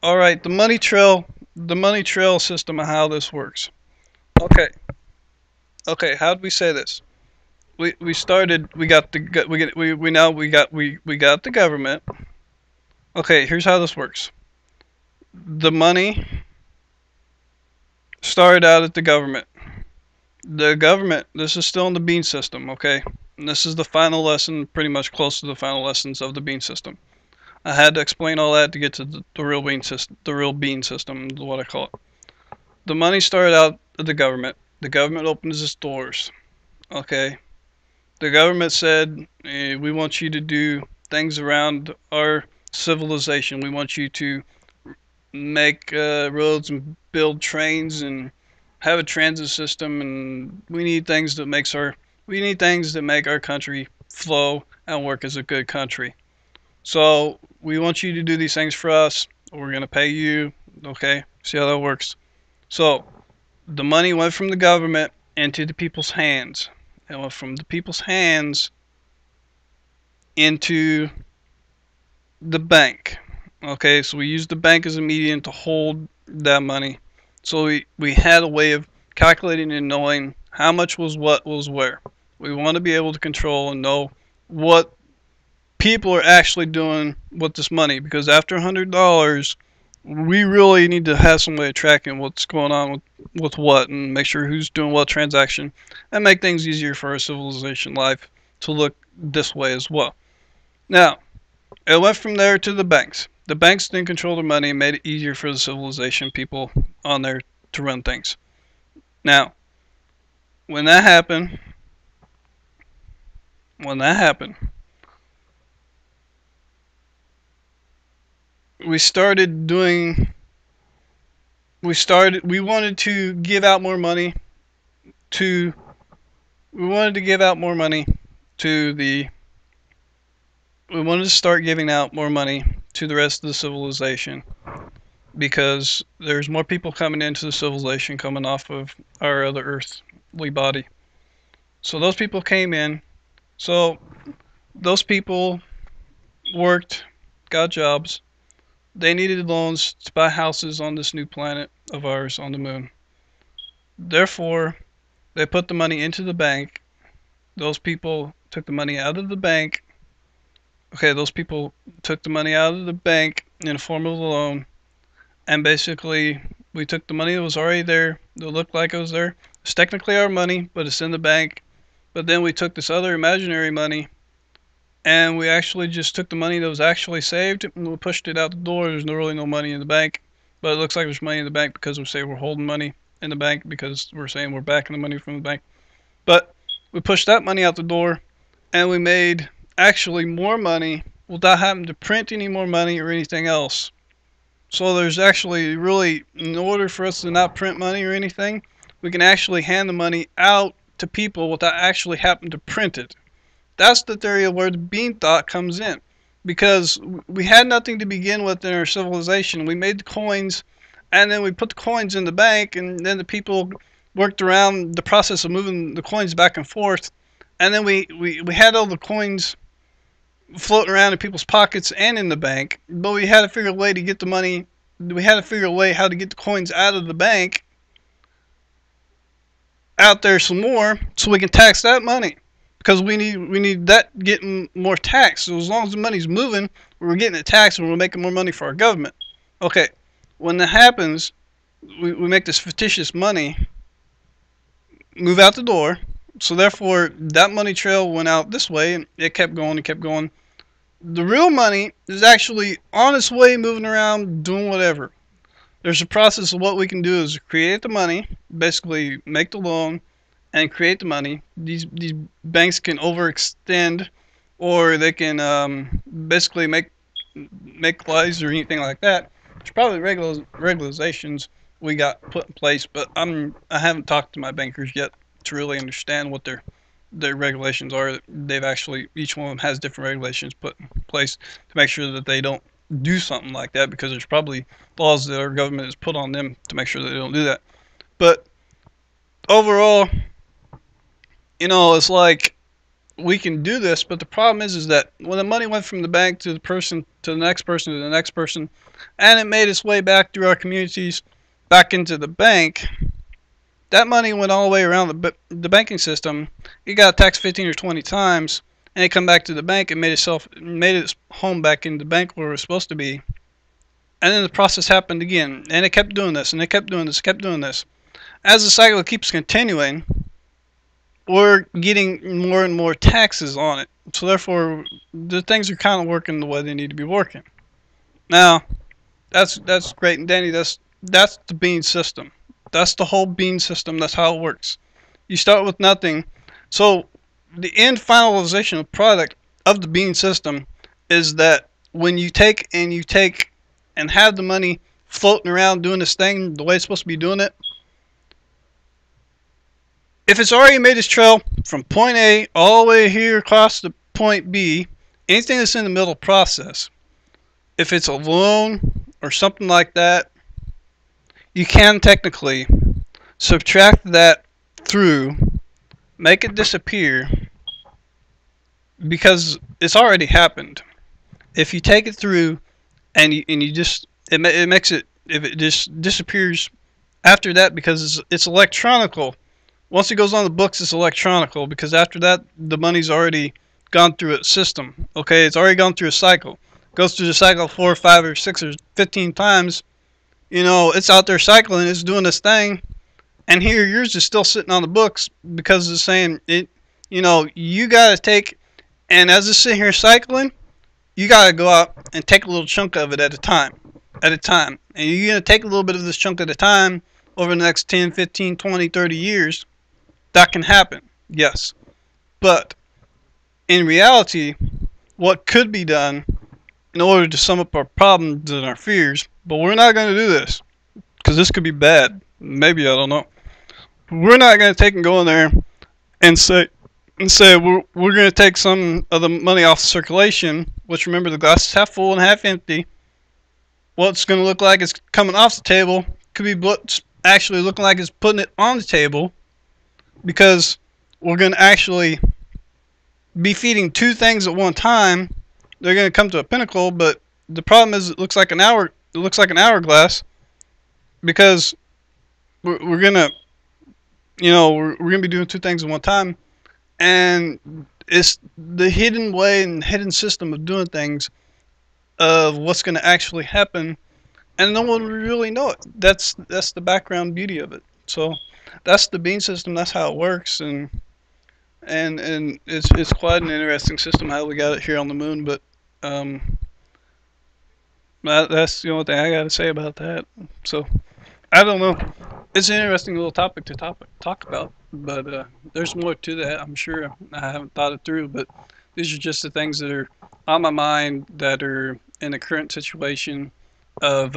All right, the money trail system of how this works. Okay, okay. How did we say this? We started. We got the we get we now we got the government. Okay, here's how this works. The money started out at the government. The government. This is still in the bean system. Okay, and this is the final lesson, pretty much close to the final lessons of the bean system. I had to explain all that to get to the real bean system. The real bean system is what I call it. The money started out at the government. The government opens its doors. Okay. The government said, we want you to do things around our civilization. We want you to make roads and build trains and have a transit system. And we need things that make our country flow and work as a good country. So we want you to do these things for us. We're gonna pay you. Okay. See how that works. So the money went from the government into the people's hands. It went from the people's hands into the bank. Okay, so we used the bank as a medium to hold that money. So we had a way of calculating and knowing how much what was where. We want to be able to control and know what people are actually doing with this money, because after $100, we really need to have some way of tracking what's going on with what, and make sure who's doing what transaction, and make things easier for our civilization life to look this way as well. Now, it went from there to the banks. The banks then controlled the money and made it easier for the civilization people on there to run things. Now, when that happened, when that happened, we started doing we wanted to give out more money to we wanted to give out more money to the we wanted to start giving out more money to the rest of the civilization, because there's more people coming into the civilization coming off of our other earthly body. So those people came in. So those people worked, got jobs. They needed loans to buy houses on this new planet of ours on the moon. Therefore, they put the money into the bank. Those people took the money out of the bank. Okay, those people took the money out of the bank in the form of a loan, and basically we took the money that was already there, that looked like it was there. It's technically our money, but it's in the bank. But then we took this other imaginary money, and we actually just took the money that was actually saved and we pushed it out the door. There's really no money in the bank, but it looks like there's money in the bank because we say we're holding money in the bank, because we're saying we're backing the money from the bank. But we pushed that money out the door, and we made actually more money without having to print any more money or anything else. So there's actually really, in order for us to not print money or anything, we can actually hand the money out to people without actually having to print it. That's the theory of where the bean thought comes in. Because we had nothing to begin with in our civilization. We made the coins, and then we put the coins in the bank, and then the people worked around the process of moving the coins back and forth. And then we had all the coins floating around in people's pockets and in the bank, but we had to figure a way to get the money. We had to figure a way how to get the coins out of the bank out there some more, so we can tax that money, because we need that getting more tax. So as long as the money's moving, we're getting it taxed and we're making more money for our government. Okay, when that happens, we make this fictitious money move out the door. So therefore, that money trail went out this way, and it kept going and kept going. The real money is actually on its way, moving around, doing whatever. There's a process of what we can do is create the money, basically make the loan and create the money. These banks can overextend, or they can basically make lies or anything like that. There's probably regulations we got put in place, but I haven't talked to my bankers yet to really understand what their regulations are. They've actually, each one of them has different regulations put in place to make sure that they don't do something like that, because there's probably laws that our government has put on them to make sure that they don't do that. But overall, it's like we can do this, but the problem is that when the money went from the bank to the person, to the next person, to the next person, and it made its way back through our communities, back into the bank, that money went all the way around the banking system. It got taxed 15 or 20 times, and it come back to the bank and made its home back in the bank where it was supposed to be. And then the process happened again, and it kept doing this, and it kept doing this, kept doing this. As the cycle keeps continuing, we're getting more and more taxes on it. So therefore, the things are kind of working the way they need to be working. Now, that's great and dandy. That's the bean system. That's the whole bean system. That's how it works. You start with nothing. So the end finalization of product of the bean system is that when you take and have the money floating around doing this thing the way it's supposed to be doing it, if it's already made its trail from point A all the way here across to point B, anything that's in the middle process, if it's a loan or something like that, you can technically subtract that through, make it disappear, because it's already happened. If you take it through and you just it makes it, if it just disappears after that, because it's electronical. Once it goes on the books, it's electronical, because after that the money's already gone through its system. Okay, it's already gone through a cycle. Goes through the cycle 4 or 5 or 6 or 15 times. You know, it's out there cycling, it's doing this thing, and here yours is still sitting on the books because it's saying it. You know, you gotta take, and as it's sitting here cycling, you gotta go out and take a little chunk of it at a time, and you're gonna take a little bit of this chunk at a time over the next 10, 15, 20, 30 years. That can happen, yes, but in reality, what could be done in order to sum up our problems and our fears, but we're not going to do this because this could be bad. Maybe, I don't know. We're not going to take and go in there and say we're going to take some of the money off circulation, which, remember, the glass is half full and half empty. What it's going to look like is coming off the table could be what's actually looking like is putting it on the table, because we're going to actually be feeding two things at one time. They're going to come to a pinnacle, but the problem is it looks like an hourglass, because we're going to, you know, we're going to be doing two things at one time, and it's the hidden way and hidden system of doing things of what's going to actually happen, and no one will really know it. That's the background beauty of it. So that's the bean system. That's how it works, and it's quite an interesting system how we got it here on the moon. But that's the only thing I got to say about that. So I don't know. It's an interesting little topic to talk about, but there's more to that. I'm sure I haven't thought it through, but these are just the things that are on my mind that are in the current situation of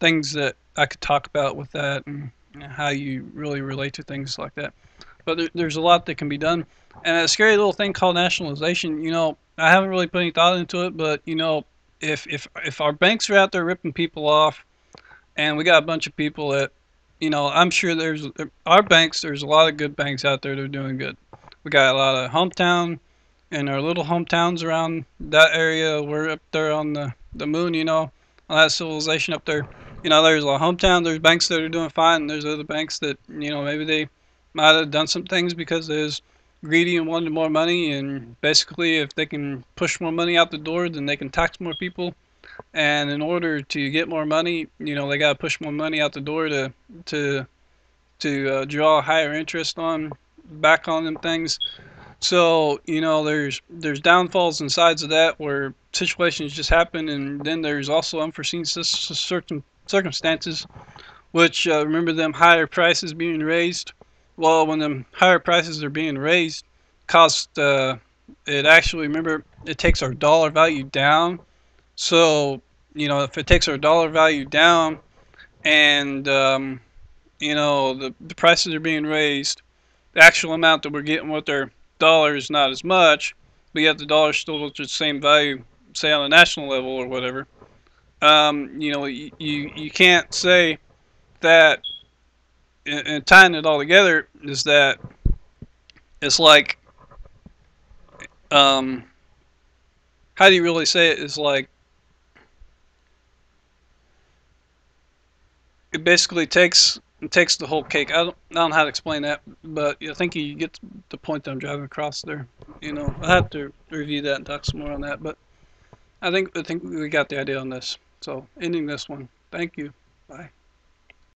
things that I could talk about with that, and how you really relate to things like that. But there's a lot that can be done, and a scary little thing called nationalization. You know, I haven't really put any thought into it, but you know, if our banks are out there ripping people off, and we got a bunch of people that, you know, I'm sure there's our banks. There's a lot of good banks out there that are doing good. We got a lot of hometown and our little hometowns around that area. We're up there on the moon, you know, on that civilization up there. You know, there's a hometown. There's banks that are doing fine, and there's other banks that, you know, maybe they might have done some things because they was greedy and wanted more money, and basically if they can push more money out the door, then they can tax more people, and in order to get more money, you know, they got to push more money out the door to draw higher interest on back on them things. So, you know, there's downfalls and sides of that where situations just happen, and then there's also unforeseen circumstances, which remember them higher prices being raised. Well, when them higher prices are being raised, cost it actually, remember, it takes our dollar value down. So, you know, if it takes our dollar value down, and you know, the prices are being raised, the actual amount that we're getting with our dollar is not as much, but yet the dollar still looks the same value, say on a national level or whatever. You know, you can't say that, and tying it all together is that It's like, um, how do you really say it? It's like it basically takes the whole cake. I don't know how to explain that, but I think you get the point that I'm driving across there. I have to review that and talk some more on that, but I think we got the idea on this. So ending this one. Thank you. Bye.